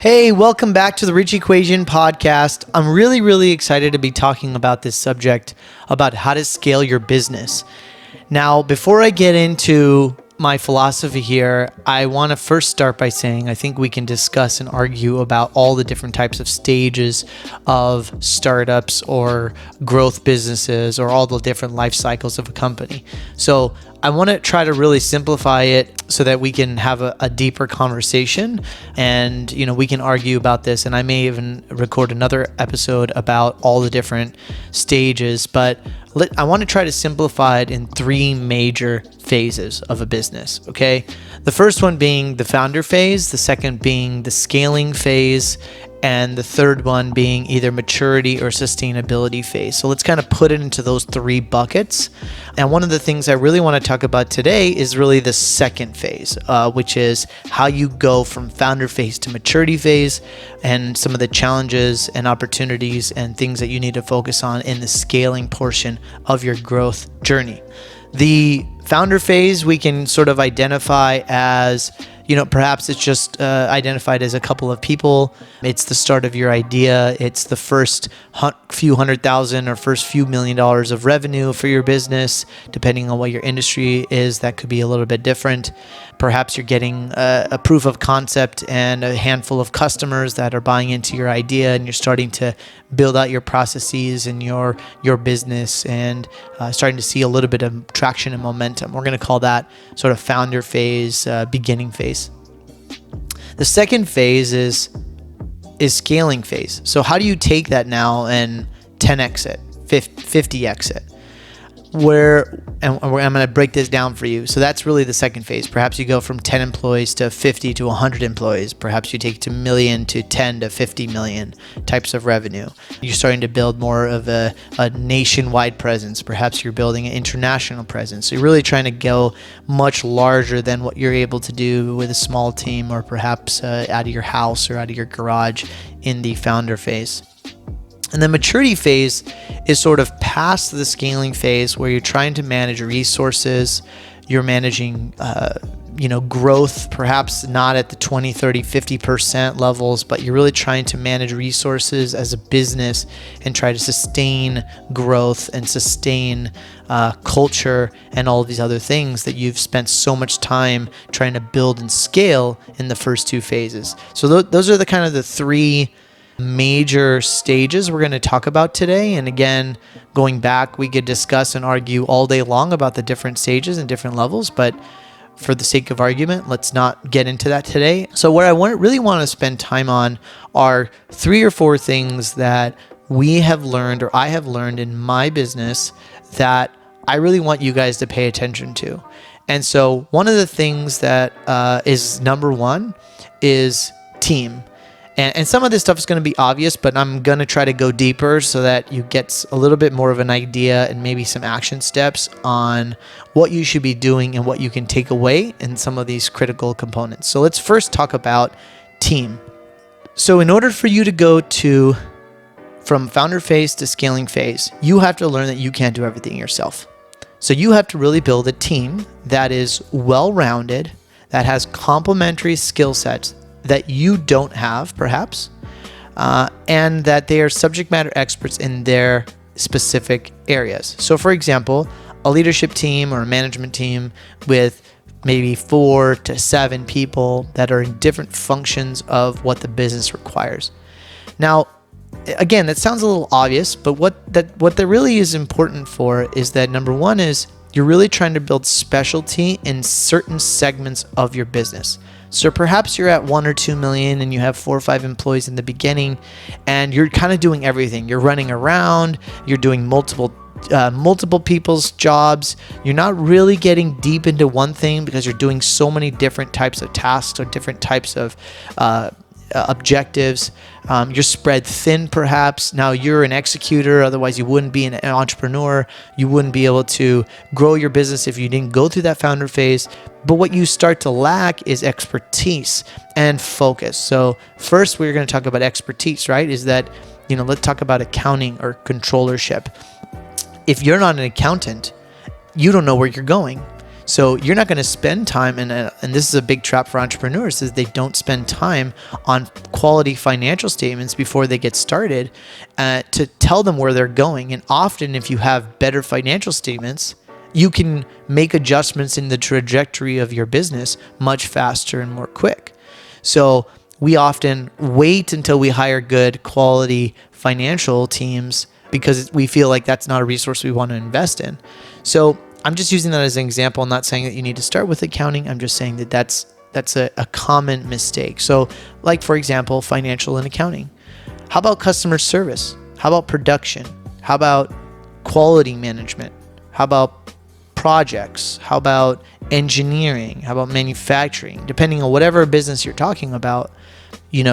Hey, welcome back to the Rich Equation podcast. I'm really excited to be talking about this subject about how to scale your business. Now, before I get into my philosophy here, I want to first start by saying I think we can discuss and argue about all the different types of stages of startups or growth businesses or all the different life cycles of a company. So I want to try to really simplify it so that we can have a deeper conversation and, we can argue about this. And I may even record another episode about all the different stages, but I want to try to simplify it in three major phases of a business, okay? The first one being the founder phase, the second being the scaling phase, and the third one being either maturity or sustainability phase. So let's kind of put it into those three buckets. And one of the things I really want to talk about today is really the second phase, which is how you go from founder phase to maturity phase and some of the challenges and opportunities and things that you need to focus on in the scaling portion of your growth journey. The founder phase we can sort of identify as perhaps it's just identified as a couple of people. It's the start of your idea. It's the first few $100,000 or first few $1 million of revenue for your business. Depending on what your industry is, that could be a little bit different. Perhaps you're getting a proof of concept and a handful of customers that are buying into your idea, and you're starting to build out your processes and your business and starting to see a little bit of traction and momentum. We're going to call that sort of founder phase, beginning phase. The second phase is scaling phase. So how do you take that now and 10x it, 50x it? I'm going to break this down for you. So that's really the second phase. Perhaps you go from 10 employees to 50 to 100 employees. Perhaps you take it to million to 10 to 50 million types of revenue. You're starting to build more of a nationwide presence. Perhaps you're building an international presence. So you're really trying to go much larger than what you're able to do with a small team or perhaps out of your house or out of your garage in the founder phase. And the maturity phase is sort of past the scaling phase where you're trying to manage resources, you're managing, growth, perhaps not at the 20, 30, 50% levels, but you're really trying to manage resources as a business and try to sustain growth and sustain culture and all of these other things that you've spent so much time trying to build and scale in the first two phases. So those are the three major stages we're going to talk about today. And again, going back, we could discuss and argue all day long about the different stages and different levels, but for the sake of argument, let's not get into that today. So what I really want to spend time on are 3 or 4 things that we have learned or I have learned in my business that I really want you guys to pay attention to. And so one of the things that is number one is team. And some of this stuff is going to be obvious, but I'm going to try to go deeper so that you get a little bit more of an idea and maybe some action steps on what you should be doing and what you can take away in some of these critical components. So let's first talk about team. So in order for you to go from founder phase to scaling phase, you have to learn that you can't do everything yourself. So you have to really build a team that is well-rounded, that has complementary skill sets that you don't have, perhaps, and that they are subject matter experts in their specific areas. So, for example, a leadership team or a management team with maybe 4 to 7 people that are in different functions of what the business requires. Now, again, that sounds a little obvious, but what that really is important for is that number one is you're really trying to build specialty in certain segments of your business. So perhaps you're at 1 or 2 million and you have 4 or 5 employees in the beginning and you're kind of doing everything. You're running around, you're doing multiple people's jobs. You're not really getting deep into one thing because you're doing so many different types of tasks or different types of objectives. You're spread thin, perhaps. Now you're an executor, otherwise you wouldn't be an entrepreneur. You wouldn't be able to grow your business if you didn't go through that founder phase. But what you start to lack is expertise and focus. So first we're going to talk about expertise, right? Is that, let's talk about accounting or controllership. If you're not an accountant, you don't know where you're going. So you're not going to spend time, and this is a big trap for entrepreneurs, is they don't spend time on quality financial statements before they get started to tell them where they're going. And often if you have better financial statements, you can make adjustments in the trajectory of your business much faster and more quick. So we often wait until we hire good quality financial teams because we feel like that's not a resource we want to invest in. So I'm just using that as an example. I'm not saying that you need to start with accounting. I'm just saying that that's a common mistake. So like, for example, financial and accounting. How about customer service? How about production? How about quality management? How about projects? How about engineering? How about manufacturing? Depending on whatever business you're talking about,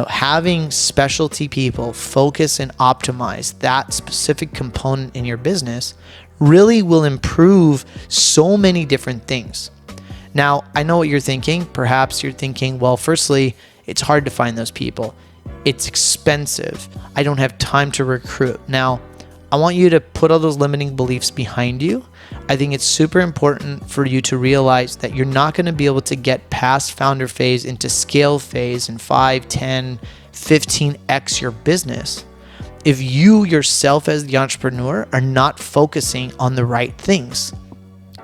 having specialty people focus and optimize that specific component in your business really will improve so many different things. Now, I know what you're thinking. Perhaps you're thinking, well, firstly, it's hard to find those people. It's expensive. I don't have time to recruit. Now, I want you to put all those limiting beliefs behind you. I think it's super important for you to realize that you're not going to be able to get past founder phase into scale phase in 5, 10, 15x your business if you yourself as the entrepreneur are not focusing on the right things.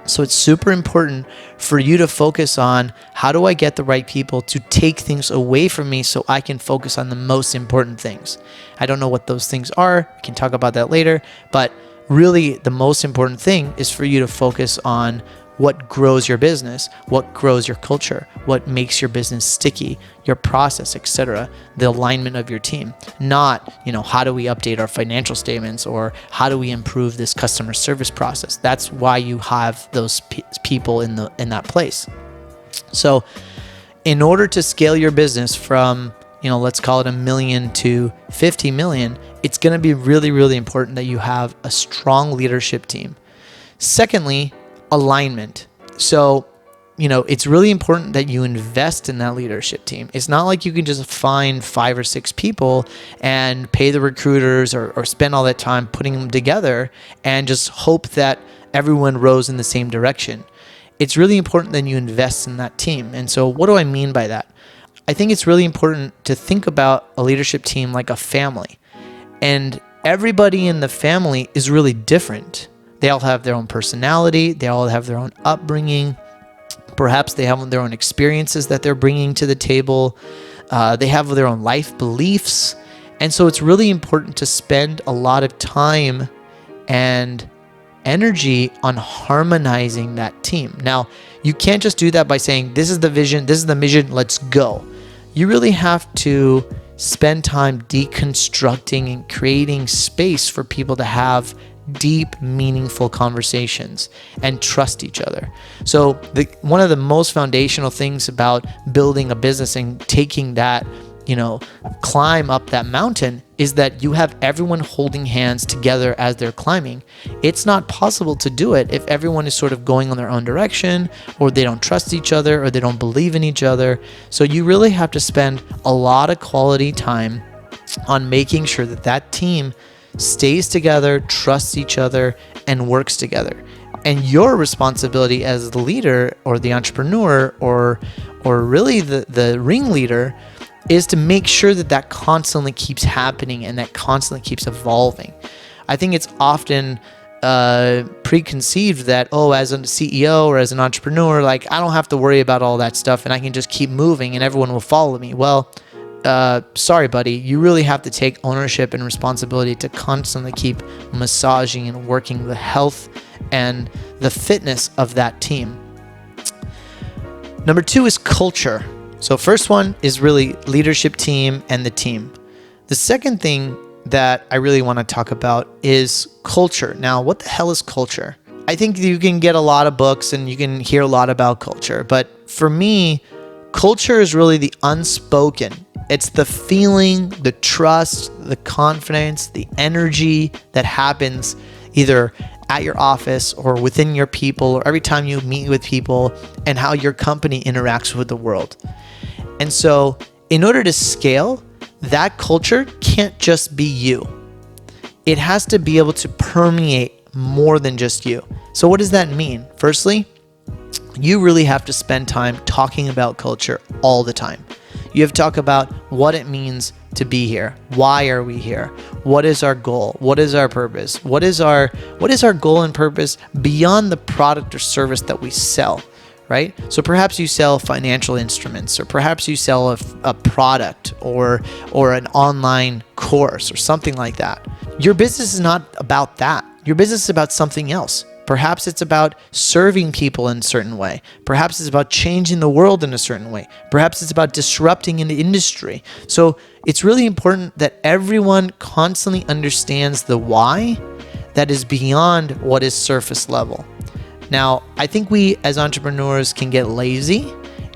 So it's super important for you to focus on, how do I get the right people to take things away from me so I can focus on the most important things? I don't know what those things are. We can talk about that later. But really, the most important thing is for you to focus on what grows your business, what grows your culture, what makes your business sticky, your process, etc., the alignment of your team. Not, how do we update our financial statements or how do we improve this customer service process? That's why you have those people in that place. So in order to scale your business from, let's call it $1 million to 50 million, it's going to be really, really important that you have a strong leadership team. Secondly, alignment. So, it's really important that you invest in that leadership team. It's not like you can just find 5 or 6 people and pay the recruiters or spend all that time putting them together and just hope that everyone rows in the same direction. It's really important that you invest in that team. And so what do I mean by that? I think it's really important to think about a leadership team like a family. And everybody in the family is really different. They all have their own personality. They all have their own upbringing. Perhaps they have their own experiences that they're bringing to the table. They have their own life beliefs. And so it's really important to spend a lot of time and energy on harmonizing that team. Now, you can't just do that by saying, this is the vision, this is the mission, let's go. You really have to spend time deconstructing and creating space for people to have deep, meaningful conversations and trust each other. So one of the most foundational things about building a business and taking that, climb up that mountain is that you have everyone holding hands together as they're climbing. It's not possible to do it if everyone is sort of going on their own direction, or they don't trust each other, or they don't believe in each other. So you really have to spend a lot of quality time on making sure that that team stays together, trusts each other, and works together. And your responsibility as the leader or the entrepreneur or really the ringleader is to make sure that that constantly keeps happening and that constantly keeps evolving. I think it's often preconceived that, as a CEO or as an entrepreneur, like, I don't have to worry about all that stuff and I can just keep moving and everyone will follow me. Well, sorry, buddy, you really have to take ownership and responsibility to constantly keep massaging and working the health and the fitness of that team. Number 2 is culture. So first one is really leadership team and the team. The second thing that I really want to talk about is culture. Now, what the hell is culture? I think you can get a lot of books and you can hear a lot about culture, but for me, culture is really the unspoken. It's the feeling, the trust, the confidence, the energy that happens either at your office or within your people or every time you meet with people, and how your company interacts with the world. And so in order to scale, that culture can't just be you. It has to be able to permeate more than just you. So what does that mean? Firstly, you really have to spend time talking about culture all the time. You have to talk about what it means to be here. Why are we here? What is our goal? What is our purpose? What is our goal and purpose beyond the product or service that we sell, right? So perhaps you sell financial instruments, or perhaps you sell a product or an online course or something like that. Your business is not about that. Your business is about something else. Perhaps it's about serving people in a certain way. Perhaps it's about changing the world in a certain way. Perhaps it's about disrupting an industry. So it's really important that everyone constantly understands the why that is beyond what is surface level. Now, I think we as entrepreneurs can get lazy.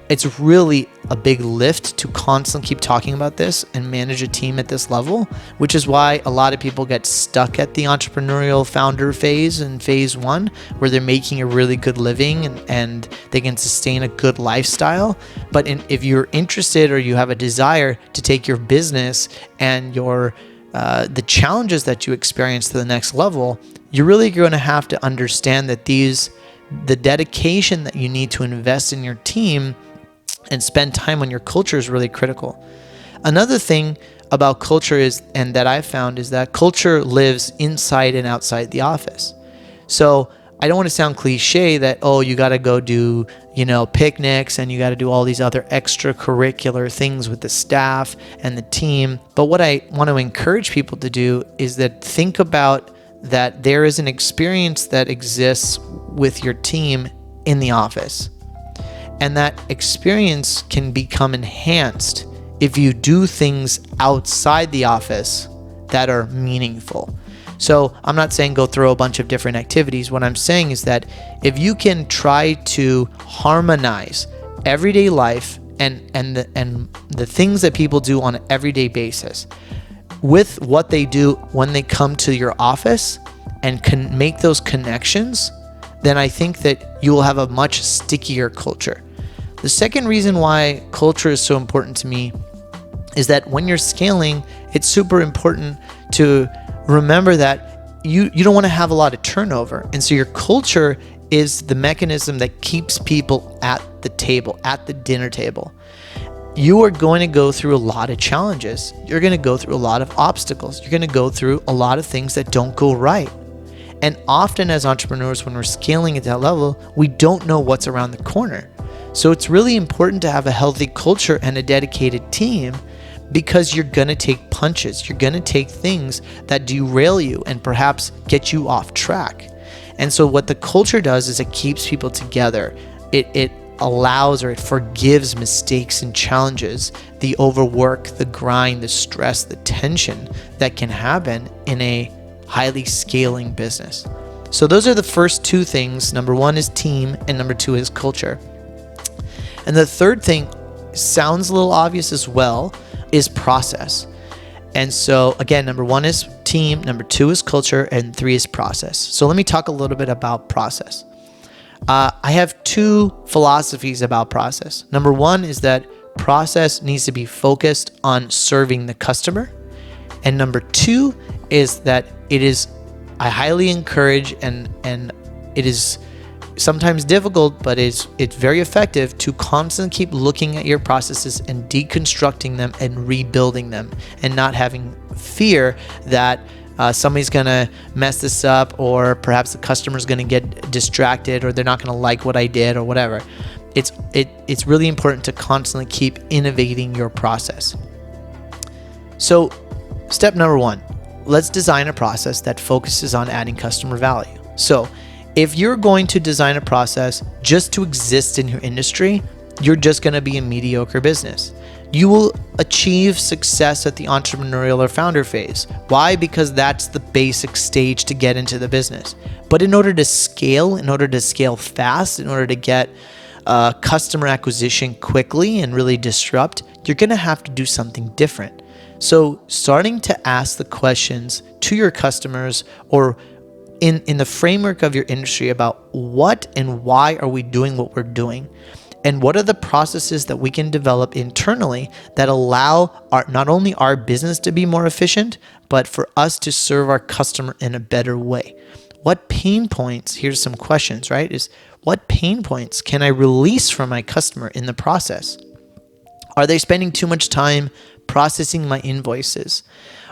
It's really a big lift to constantly keep talking about this and manage a team at this level, which is why a lot of people get stuck at the entrepreneurial founder phase in phase one, where they're making a really good living and they can sustain a good lifestyle. But if you're interested or you have a desire to take your business and your the challenges that you experience to the next level, you're really going to have to understand that the dedication that you need to invest in your team and spend time on your culture is really critical. Another thing about culture is, and that I've found, is that culture lives inside and outside the office. So I don't want to sound cliche that, oh, you got to go do, picnics and you got to do all these other extracurricular things with the staff and the team. But what I want to encourage people to do is that think about that there is an experience that exists with your team in the office. And that experience can become enhanced if you do things outside the office that are meaningful. So I'm not saying go throw a bunch of different activities. What I'm saying is that if you can try to harmonize everyday life and the things that people do on an everyday basis with what they do when they come to your office and can make those connections, then I think that you will have a much stickier culture. The second reason why culture is so important to me is that when you're scaling, it's super important to remember that you don't want to have a lot of turnover. And so your culture is the mechanism that keeps people at the table, at the dinner table. You are going to go through a lot of challenges. You're going to go through a lot of obstacles. You're going to go through a lot of things that don't go right. And often as entrepreneurs, when we're scaling at that level, we don't know what's around the corner. So it's really important to have a healthy culture and a dedicated team, because you're going to take punches. You're going to take things that derail you and perhaps get you off track. And so what the culture does is it keeps people together. It allows, or it forgives mistakes and challenges, the overwork, the grind, the stress, the tension that can happen in a highly scaling business. So those are the first two things. Number one is team, and number two is culture. And the third thing sounds a little obvious as well, is process. And so again, number one is team, number two is culture, and three is process. So let me talk a little bit about process. I have two philosophies about process. Number one is that process needs to be focused on serving the customer. And number two is that I highly encourage, and it is sometimes difficult, but it's very effective to constantly keep looking at your processes and deconstructing them and rebuilding them, and not having fear that somebody's going to mess this up, or perhaps the customer's going to get distracted, or they're not going to like what I did, or whatever. It's really important to constantly keep innovating your process. So step number one, let's design a process that focuses on adding customer value. So if you're going to design a process just to exist in your industry, you're just going to be a mediocre business. You will achieve success at the entrepreneurial or founder phase. Why? Because that's the basic stage to get into the business. But in order to scale fast, in order to get customer acquisition quickly and really disrupt, you're going to have to do something different. So starting to ask the questions to your customers, or in the framework of your industry, about what and why are we doing what we're doing, and what are the processes that we can develop internally that allow not only our business to be more efficient, but for us to serve our customer in a better way. what pain points, here's some questions, right? Is what pain points can I release from my customer in the process? Are they spending too much time processing my invoices?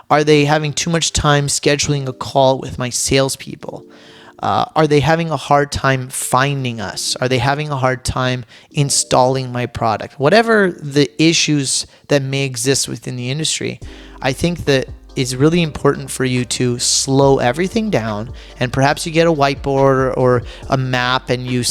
Are they having too much time scheduling a call with my salespeople? Are they having a hard time finding us? Are they having a hard time installing my product? Whatever the issues that may exist within the industry, I think that it's really important for you to slow everything down, and perhaps you get a whiteboard or a map and you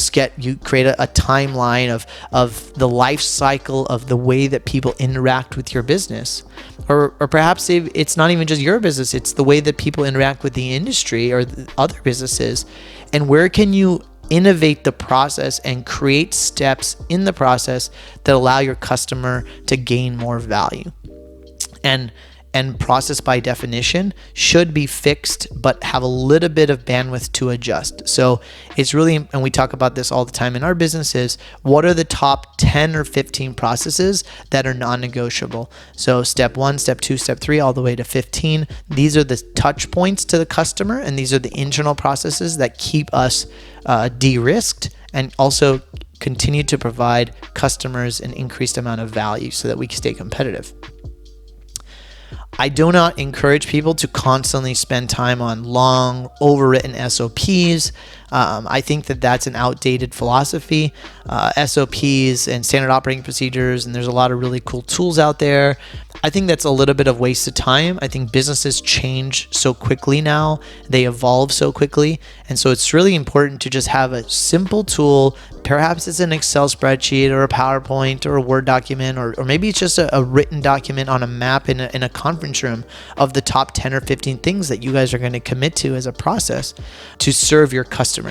create a timeline of the life cycle of the way that people interact with your business. Or perhaps it's not even just your business, it's the way that people interact with the industry or other businesses. And where can you innovate the process and create steps in the process that allow your customer to gain more value? And process by definition should be fixed, but have a little bit of bandwidth to adjust. So it's really, and we talk about this all the time in our businesses, what are the top 10 or 15 processes that are non-negotiable? So step 1, step 2, step 3, all the way to 15. These are the touch points to the customer, and these are the internal processes that keep us de-risked and also continue to provide customers an increased amount of value so that we can stay competitive. I do not encourage people to constantly spend time on long, overwritten SOPs. I think that that's an outdated philosophy. SOPs and standard operating procedures, and there's a lot of really cool tools out there. I think that's a little bit of waste of time. I think businesses change so quickly now. They evolve so quickly. And so it's really important to just have a simple tool. Perhaps it's an Excel spreadsheet or a PowerPoint or a Word document, or maybe it's just a written document on a map in a conference room of the top 10 or 15 things that you guys are going to commit to as a process to serve your customer.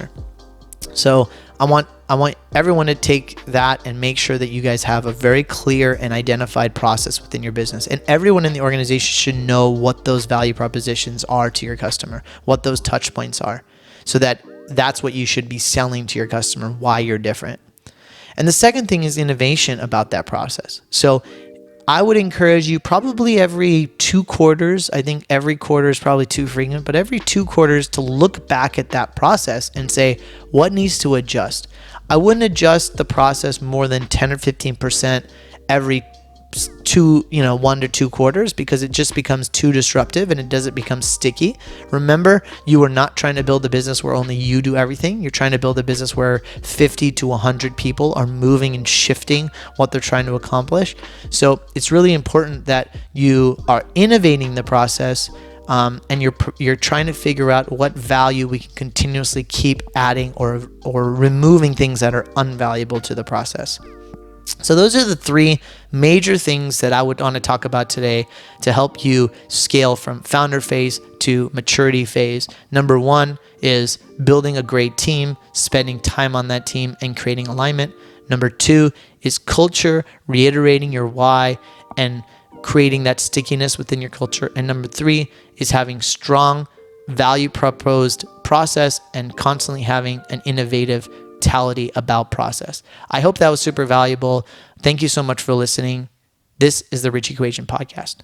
So I want everyone to take that and make sure that you guys have a very clear and identified process within your business. And everyone in the organization should know what those value propositions are to your customer, what those touch points are, so that that's what you should be selling to your customer, why you're different. And the second thing is innovation about that process. So I would encourage you probably every 2 quarters, I think every quarter is probably too frequent, but every 2 quarters to look back at that process and say, what needs to adjust? I wouldn't adjust the process more than 10 or 15% every 1 to 2 quarters, because it just becomes too disruptive and it doesn't become sticky. Remember, you are not trying to build a business where only you do everything. You're trying to build a business where 50 to 100 people are moving and shifting what they're trying to accomplish. So it's really important that you are innovating the process, and you're trying to figure out what value we can continuously keep adding or removing things that are unvaluable to the process. So those are the 3 major things that I would want to talk about today to help you scale from founder phase to maturity phase. Number 1 is building a great team, spending time on that team and creating alignment. Number 2 is culture, reiterating your why and creating that stickiness within your culture. And number 3 is having strong value proposed process and constantly having an innovative mentality about process. I hope that was super valuable. Thank you so much for listening. This is the Rich Equation Podcast.